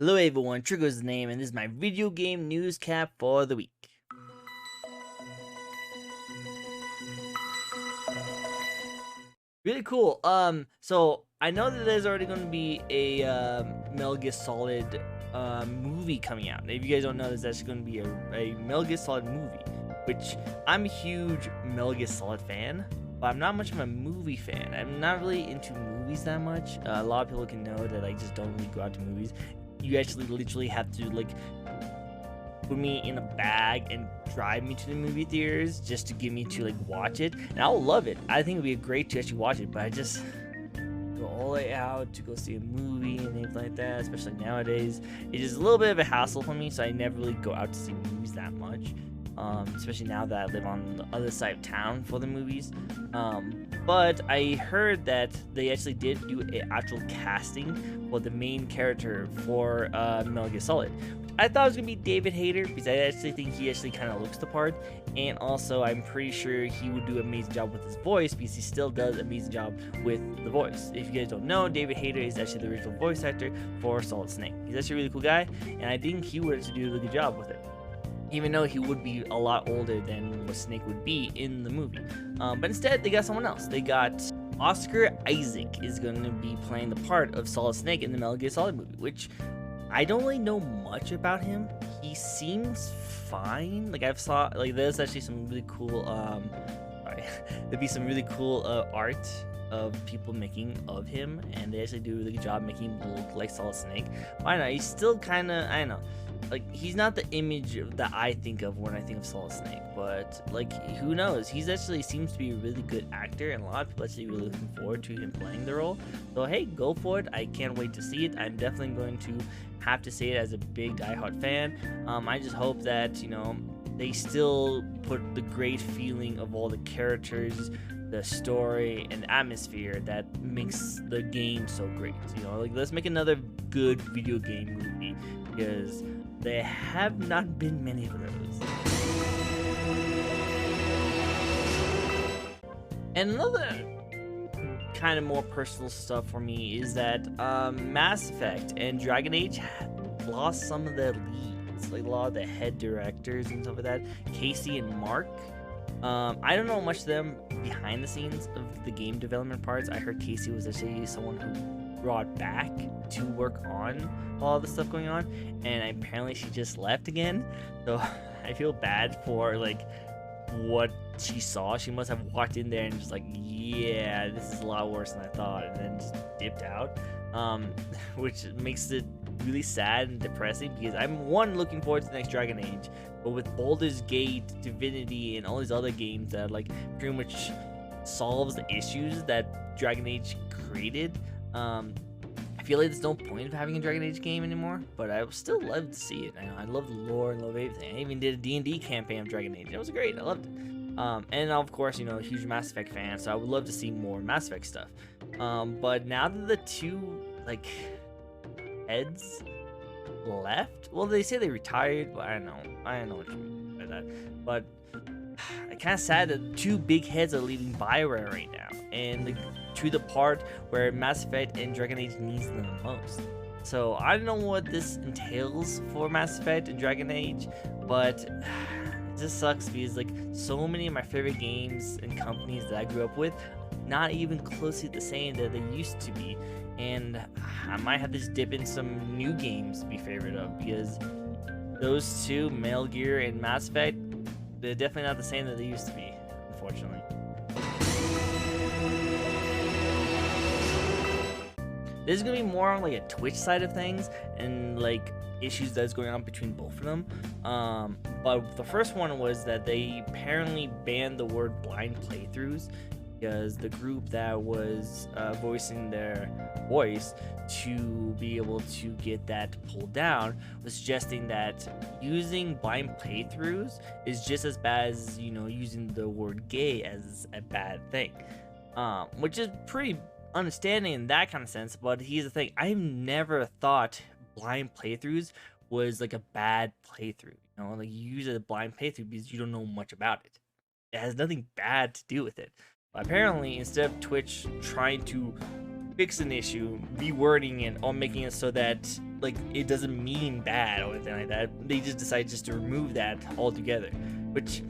Hello everyone, Trigger's the name, and this is my video game news cap for the week. Really cool. So I know that there's already going to be a Metal Gear Solid movie coming out. If you guys don't know, there's actually going to be a Metal Gear Solid movie, which I'm a huge Metal Gear Solid fan, but I'm not much of a movie fan. I'm not really into movies that much. A lot of people can know that I just don't really go out to movies. You actually literally have to put me in a bag and drive me to the movie theaters just to get me to watch it, and I'll love it. I think it'd be great to actually watch it, but I just go all the way out to go see a movie and things like that, especially nowadays. It is a little bit of a hassle for me, so I never really go out to see movies that much, especially now that I live on the other side of town for the movies. But I heard that they actually did do an actual casting for the main character for Metal Gear Solid. I thought it was gonna be David Hayter because I actually think he actually kind of looks the part, and also I'm pretty sure he would do an amazing job with his voice because he still does an amazing job with the voice. If you guys don't know, David Hayter is actually the original voice actor for Solid Snake. He's actually a really cool guy, and I think he would actually do a really good job with it, even though he would be a lot older than what Snake would be in the movie. But instead, they got someone else. They got Oscar Isaac is going to be playing the part of Solid Snake in the Metal Gear Solid movie, which I don't really know much about him. He seems fine. There's actually some really cool there'd be some really cool art of people making of him, and they actually do a really good job making him look like Solid Snake. But I don't know, he's still kind of, I don't know, he's not the image that I think of when I think of Solid Snake, but who knows? He's actually seems to be a really good actor, and a lot of people actually really looking forward to him playing the role. So hey, go for it. I can't wait to see it. I'm definitely going to have to say it as a big diehard fan. I just hope that they still put the great feeling of all the characters, the story, and atmosphere that makes the game so great. Let's make another good video game movie, because there have not been many of those. And another kind of more personal stuff for me is that Mass Effect and Dragon Age lost some of their leads, a lot of the head directors and stuff like that, Casey and Mark. I don't know much of them behind the scenes of the game development parts. I heard Casey was actually someone who brought back to work on all the stuff going on, and apparently she just left again. So I feel bad for what she saw. She must have walked in there and just yeah, this is a lot worse than I thought, and then just dipped out, which makes it really sad and depressing, because I'm looking forward to the next Dragon Age, but with Baldur's Gate, Divinity, and all these other games that pretty much solves the issues that Dragon Age created, I feel like there's no point of having a Dragon Age game anymore, but I would still love to see it. I love the lore and love everything. I even did a D&D campaign of Dragon Age. It was great. I loved it. And of course, a huge Mass Effect fan, so I would love to see more Mass Effect stuff. But now that the two heads left, well, they say they retired, but I don't know what you mean by that. But I'm kind of sad that two big heads are leaving BioWare right now, and to the part where Mass Effect and Dragon Age needs them the most. So I don't know what this entails for Mass Effect and Dragon Age, but it just sucks because so many of my favorite games and companies that I grew up with, not even closely the same that they used to be, and I might have to just dip in some new games to be favorite of, because those two, Metal Gear and Mass Effect, they're definitely not the same that they used to be, unfortunately. This is gonna be more on a Twitch side of things, and issues that's going on between both of them. But the first one was that they apparently banned the word blind playthroughs, because the group that was voicing their voice to be able to get that pulled down was suggesting that using blind playthroughs is just as bad as using the word gay as a bad thing, which is pretty understanding in that kind of sense. But here's the thing, I've never thought blind playthroughs was a bad playthrough. You use a blind playthrough because you don't know much about it. It has nothing bad to do with it. But apparently, instead of Twitch trying to fix an issue, rewording it, or making it so that like it doesn't mean bad or anything like that. They just decided just to remove that altogether, which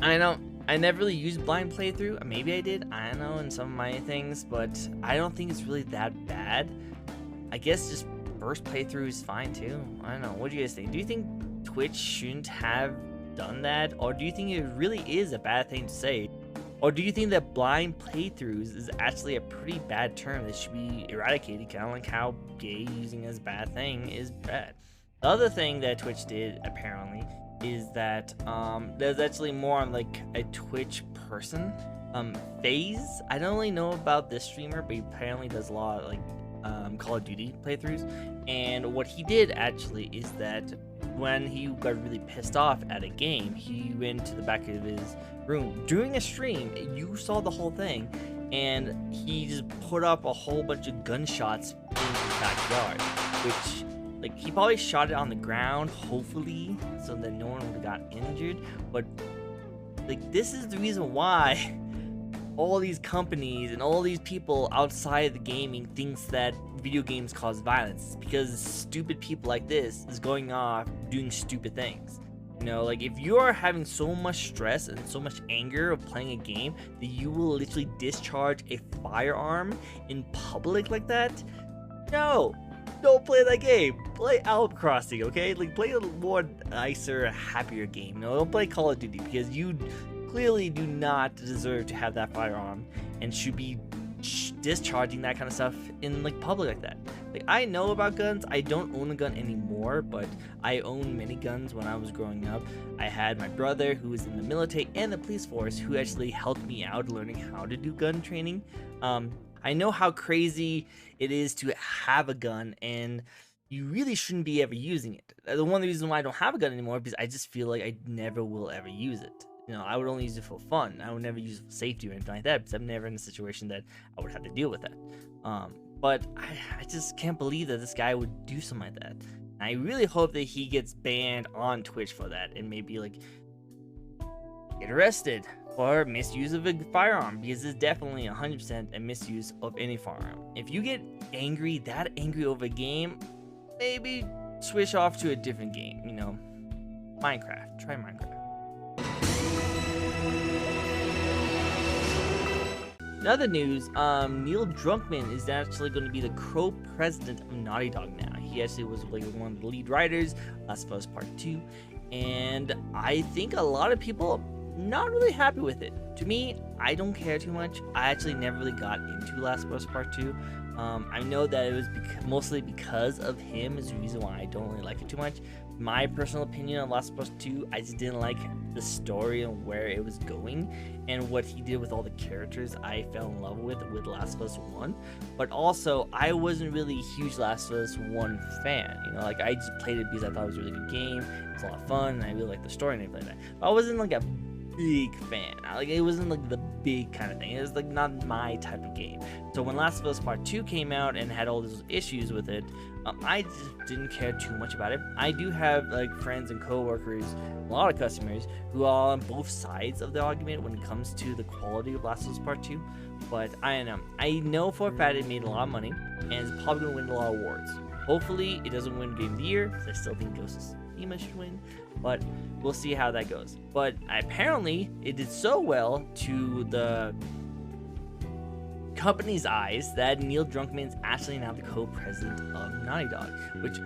I don't know. I never really used blind playthrough. Maybe I did. I don't know in some of my things, but I don't think it's really that bad. I guess just first playthrough is fine too. I don't know. What do you guys think? Do you think Twitch shouldn't have done that, or do you think it really is a bad thing to say? Or do you think that blind playthroughs is actually a pretty bad term that should be eradicated, kind of like how gay using as a bad thing is bad? The other thing that Twitch did, apparently, is that there's actually more on like a Twitch person. FaZe, I don't really know about this streamer, but he apparently does a lot of like Call of Duty playthroughs. And what he did actually is that when he got really pissed off at a game, he went to the back of his room during a stream. You saw the whole thing, and he just put up a whole bunch of gunshots in his backyard, which, like, he probably shot it on the ground, hopefully, so that no one would have got injured. But like, this is the reason why all these companies and all these people outside the gaming thinks that video games cause violence, because stupid people like this is going off doing stupid things. You know, like, if you are having so much stress and so much anger of playing a game that you will literally discharge a firearm in public like that, no, don't play that game. Play Animal Crossing, okay? Like, play a more nicer, happier game. No, don't play Call of Duty, because you clearly do not deserve to have that firearm and should be discharging that kind of stuff in like public like that. Like, I know about guns. I don't own a gun anymore, but I owned many guns when I was growing up. I had my brother who was in the military and the police force who actually helped me out learning how to do gun training. I know how crazy it is to have a gun, and you really shouldn't be ever using it. One of the reasons why I don't have a gun anymore is because I just feel like I never will ever use it. You know, I would only use it for fun. I would never use it for safety or anything like that, because I'm never in a situation that I would have to deal with that. But I just can't believe that this guy would do something like that. I really hope that he gets banned on Twitch for that, and maybe like get arrested for misuse of a firearm, because it's definitely 100% a misuse of any firearm. If you get that angry over a game, maybe switch off to a different game. You know, Minecraft. Try Minecraft. In other news, Neil Druckmann is actually going to be the co-president of Naughty Dog now. He actually was like one of the lead writers, Last of Us Part 2, and I think a lot of people not really happy with it. To me, I don't care too much. I actually never really got into Last of Us Part 2. I know that it was mostly because of him is the reason why I don't really like it too much. My personal opinion on Last of Us 2, I just didn't like the story and where it was going, and what he did with all the characters I fell in love with Last of Us 1. But also, I wasn't really a huge Last of Us 1 fan. You know, like, I just played it because I thought it was a really good game. It was a lot of fun, and I really liked the story and everything like that. But I wasn't like a big fan. Like, it wasn't like the big kind of thing. It was like not my type of game. So when Last of Us Part 2 came out and had all those issues with it, I just didn't care too much about it. I do have like friends and co-workers, a lot of customers who are on both sides of the argument when it comes to the quality of Last of Us Part 2. But I don't know. I know for a fact it made a lot of money and it's probably gonna win a lot of awards. Hopefully it doesn't win Game of the Year, because I still think Ghost of Tsushima should win, but we'll see how that goes. But apparently it did so well to the company's eyes that Neil Druckmann is actually now the co-president of Naughty Dog, which,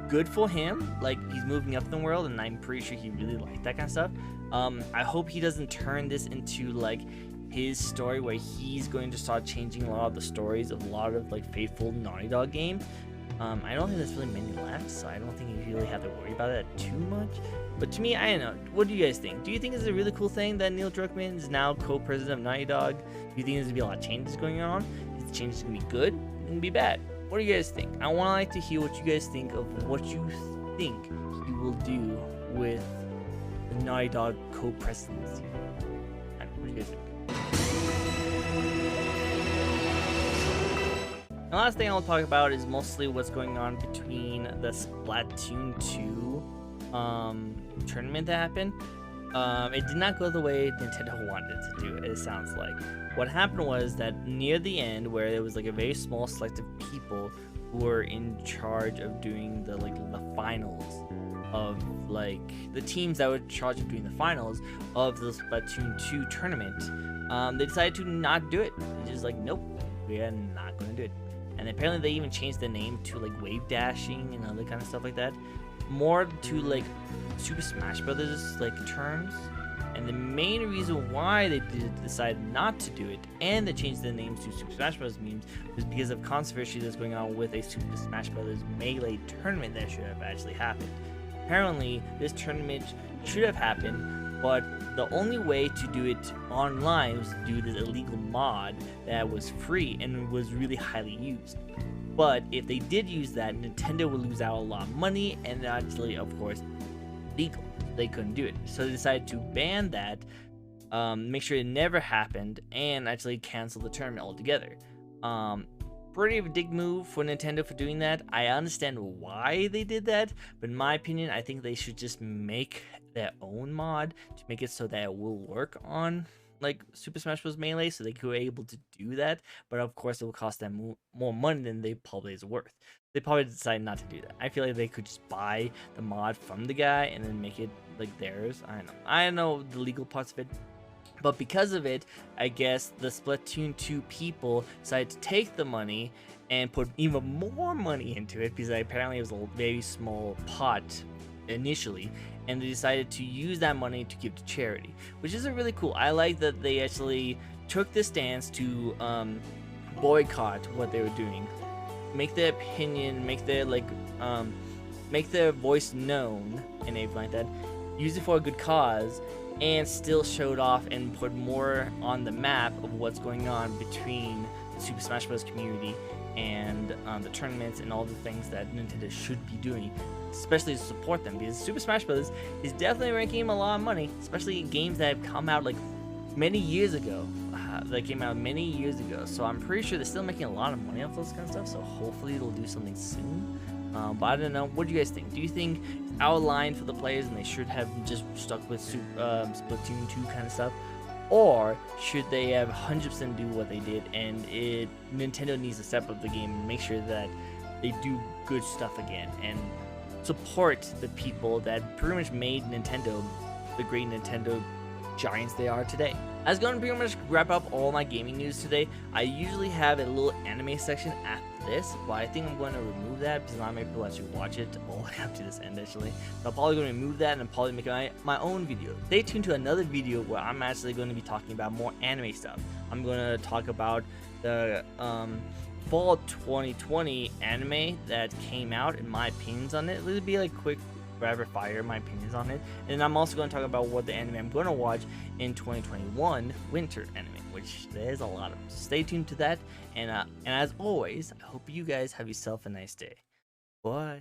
good for him. Like, he's moving up in the world, and I'm pretty sure he really liked that kind of stuff. I hope he doesn't turn this into like his story where he's going to start changing a lot of the stories of a lot of like faithful Naughty Dog games. I don't think there's really many left, so I don't think you really have to worry about that too much. But to me, I don't know. What do you guys think? Do you think it's a really cool thing that Neil Druckmann is now co-president of Naughty Dog? Do you think there's gonna be a lot of changes going on? Is the changes gonna be good? Gonna be bad? What do you guys think? I want to like to hear what you guys think of what you think he will do with the Naughty Dog co-presidency. What do you guys think? The last thing I'll talk about is mostly what's going on between the Splatoon 2 tournament that happened. It did not go the way Nintendo wanted it to do, it sounds like. What happened was that near the end, where there was like a very small select of people who are in charge of doing the finals of the teams that were in charge of doing the finals of the Splatoon 2 tournament. They decided to not do it. They're just like, nope, we are not going to do it. And apparently they even changed the name to wave dashing and other kind of stuff like that, more to Super Smash Brothers terms. And the main reason why they decide not to do it and they changed the names to Super Smash Bros. Memes was because of controversy that's going on with a Super Smash Bros. Melee tournament that should have actually happened. Apparently, this tournament should have happened, but the only way to do it online was to do this illegal mod that was free and was really highly used. But if they did use that, Nintendo would lose out a lot of money, and actually, of course, legal. They couldn't do it. So they decided to ban that, make sure it never happened, and actually cancel the tournament altogether. Pretty big move for Nintendo for doing that. I understand why they did that, but in my opinion, I think they should just make their own mod to make it so that it will work on Super Smash Bros. Melee, so they could be able to do that. But of course, it will cost them more money than they probably is worth. They probably decided not to do that. I feel like they could just buy the mod from the guy and then make it theirs. I don't know the legal parts of it. But because of it, I guess the Splatoon 2 people decided to take the money and put even more money into it, because apparently it was a very small pot initially, and they decided to use that money to give to charity, which is really cool. I like that they actually took the stance to boycott what they were doing, make their opinion, make their voice known and everything like that, use it for a good cause, and still showed off and put more on the map of what's going on between the Super Smash Bros. Community and the tournaments and all the things that Nintendo should be doing, especially to support them, because Super Smash Bros. Is definitely making them a lot of money, especially in games that have come out many years ago. So I'm pretty sure they're still making a lot of money off those kind of stuff, so hopefully it'll do something soon. But I don't know. What do you guys think? Do you think it's out of line for the players and they should have just stuck with Splatoon 2 kind of stuff? Or should they have 100% do what they did, and Nintendo needs to step up the game and make sure that they do good stuff again and support the people that pretty much made Nintendo the great Nintendo giants they are today? That's going to pretty much wrap up all my gaming news today. I usually have a little anime section after this, but I think I'm going to remove that because not many people actually watch it all the way up to this end actually. So I'm probably going to remove that and I'm probably make my own video. Stay tuned to another video where I'm actually going to be talking about more anime stuff. I'm going to talk about the fall 2020 anime that came out and my opinions on it. It'll be quick rapid fire my opinions on it, and I'm also going to talk about what the anime I'm going to watch in 2021 winter anime, which there's a lot of. So stay tuned to that, and as always, I hope you guys have yourself a nice day. Bye.